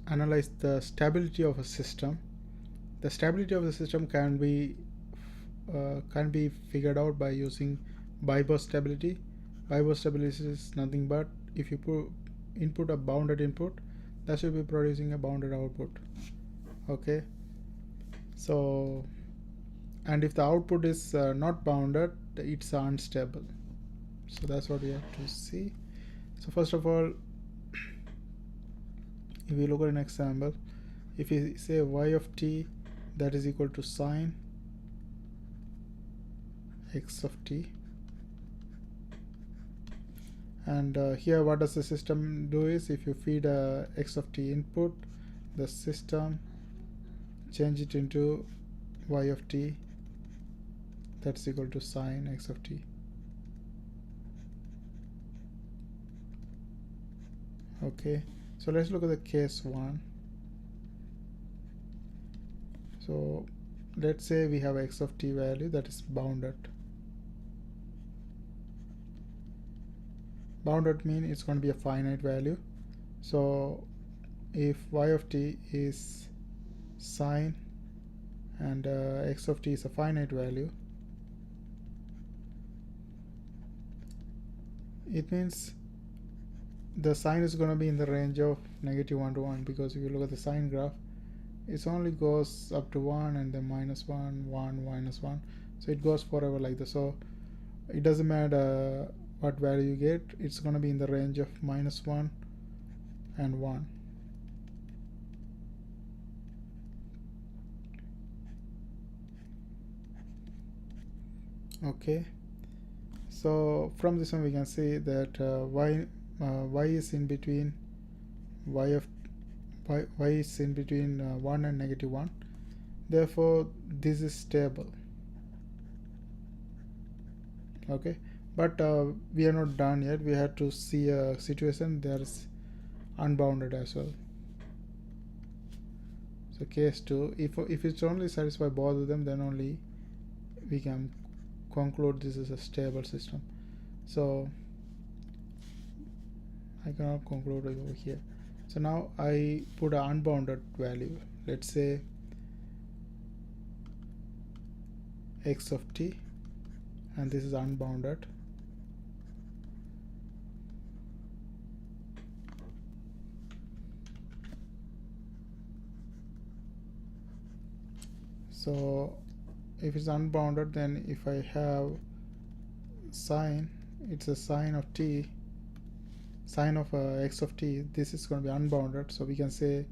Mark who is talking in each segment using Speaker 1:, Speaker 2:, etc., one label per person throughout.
Speaker 1: analyze the stability of a system. The stability of the system can be figured out by using Bibo stability. Bibo stability is nothing but if you input a bounded input, that should be producing a bounded output. Okay, so and if the output is not bounded, it's unstable. So that's what we have to see. So first of all, if we look at an example, if we say y of t that is equal to sine x of t, and here what does the system do is, if you feed a x of t input, the system change it into y of t that's equal to sine x of t. Okay, so let's look at the case 1. So let's say we have x of t value that is bounded. Bounded means it's going to be a finite value. So if y of t is sine and x of t is a finite value, it means the sine is going to be in the range of -1 to 1, because if you look at the sine graph, it only goes up to 1 and then -1, 1, -1, so it goes forever like this. So it doesn't matter what value you get, it's going to be in the range of -1 and 1. Okay, so from this one we can see that y is in between y is in between 1 and -1. Therefore this is stable. Okay, but we are not done yet. We have to see a situation there is unbounded as well. So case 2, if it's only satisfy both of them, then only we can conclude this is a stable system. So I cannot conclude over here. So now I put an unbounded value. Let's say x of t, and this is unbounded. So if it's unbounded, then if I have sine, it's a sine of t, sine of x of t, this is going to be unbounded. So we can say,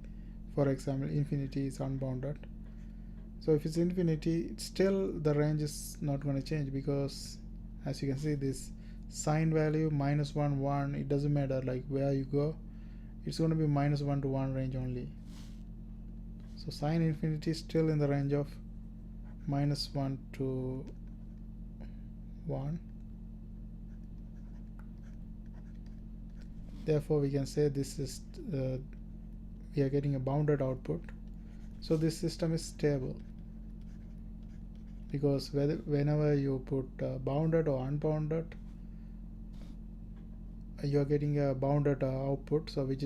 Speaker 1: for example, infinity is unbounded. So if it's infinity, still the range is not going to change, because as you can see, this sine value -1, 1, it doesn't matter like where you go, it's going to be -1 to 1 range only. So sine infinity is still in the range of -1 to 1. Therefore we can say this is we are getting a bounded output. So this system is stable, because whenever you put bounded or unbounded, you are getting a bounded output, so which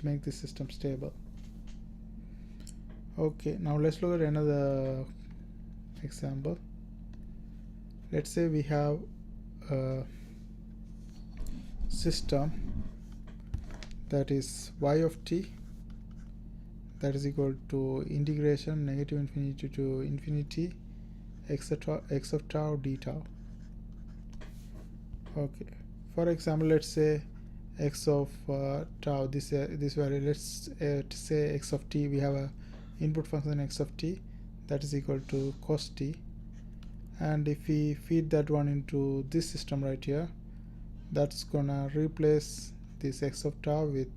Speaker 1: makes the system stable. Okay, now let's look at another example. Let's say we have a system that is y of t that is equal to integration -infinity to infinity etc x of tau d tau. Okay, for example, let's say x of tau, this value, let's say x of t, we have a input function x of t that is equal to cos t, and if we feed that one into this system right here, that's gonna replace this x of tau with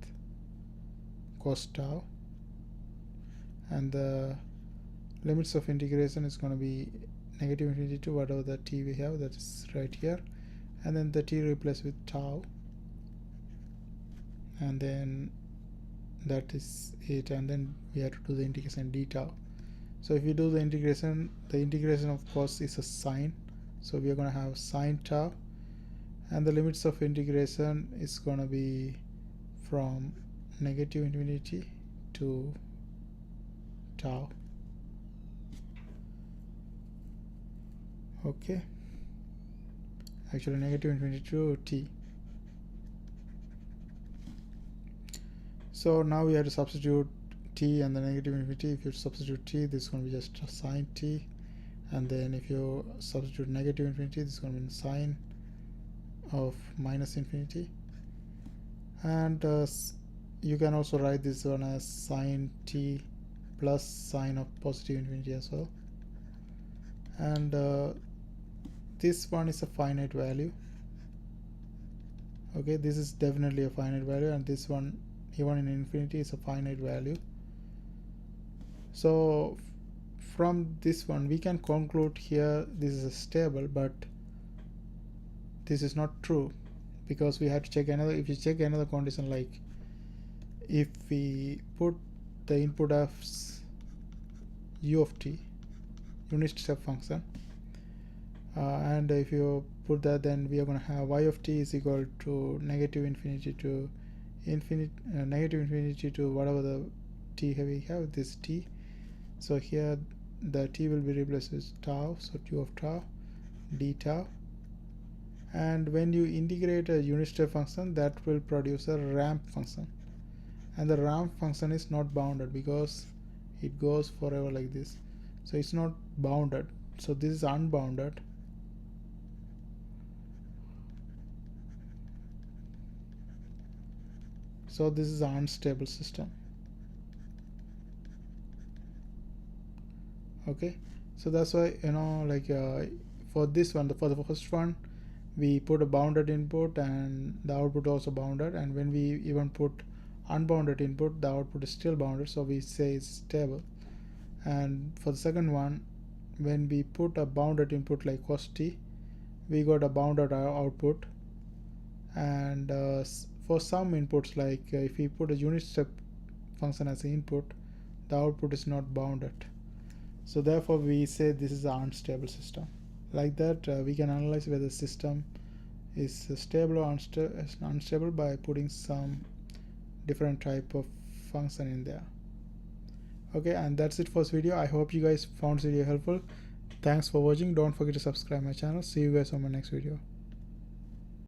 Speaker 1: cos tau, and the limits of integration is going to be -infinity to whatever the t we have, that is right here, and then the t replaced with tau, and then that is it, and then we have to do the integration d tau. So if you do the integration of course is a sine, so we are going to have sine tau, and the limits of integration is going to be from -infinity to tau. Okay, actually negative infinity to t. So now we have to substitute t and the negative infinity. If you substitute t, this is going to be just sine t, and then if you substitute negative infinity, this is going to be sine of minus infinity. And you can also write this one as sine t plus sine of positive infinity as well. And this one is a finite value. Okay, this is definitely a finite value, and this one even in infinity is a finite value. So from this one we can conclude here this is a stable, but this is not true, because we have to check another. If you check another condition, like if we put the input as u of t, unit step function, and if you put that, then we are going to have y of t is equal to negative infinity to negative infinity to whatever the t we have, this t. So here the t will be replaced with tau, so 2 of tau d tau. And when you integrate a unit step function, that will produce a ramp function, and the ramp function is not bounded because it goes forever like this, so it's not bounded. So this is unbounded. So this is an unstable system. Okay, so that's why, you know, like for this one, for the first one, we put a bounded input and the output also bounded, and when we even put unbounded input, the output is still bounded, so we say it's stable. And for the second one, when we put a bounded input like cos t, we got a bounded output. And for some inputs, like if we put a unit step function as an input, the output is not bounded, so therefore we say this is an unstable system. Like that, we can analyze whether the system is stable or unstable by putting some different type of function in there. Okay, and that's it for this video. I hope you guys found this video helpful. Thanks for watching. Don't forget to subscribe my channel. See you guys on my next video.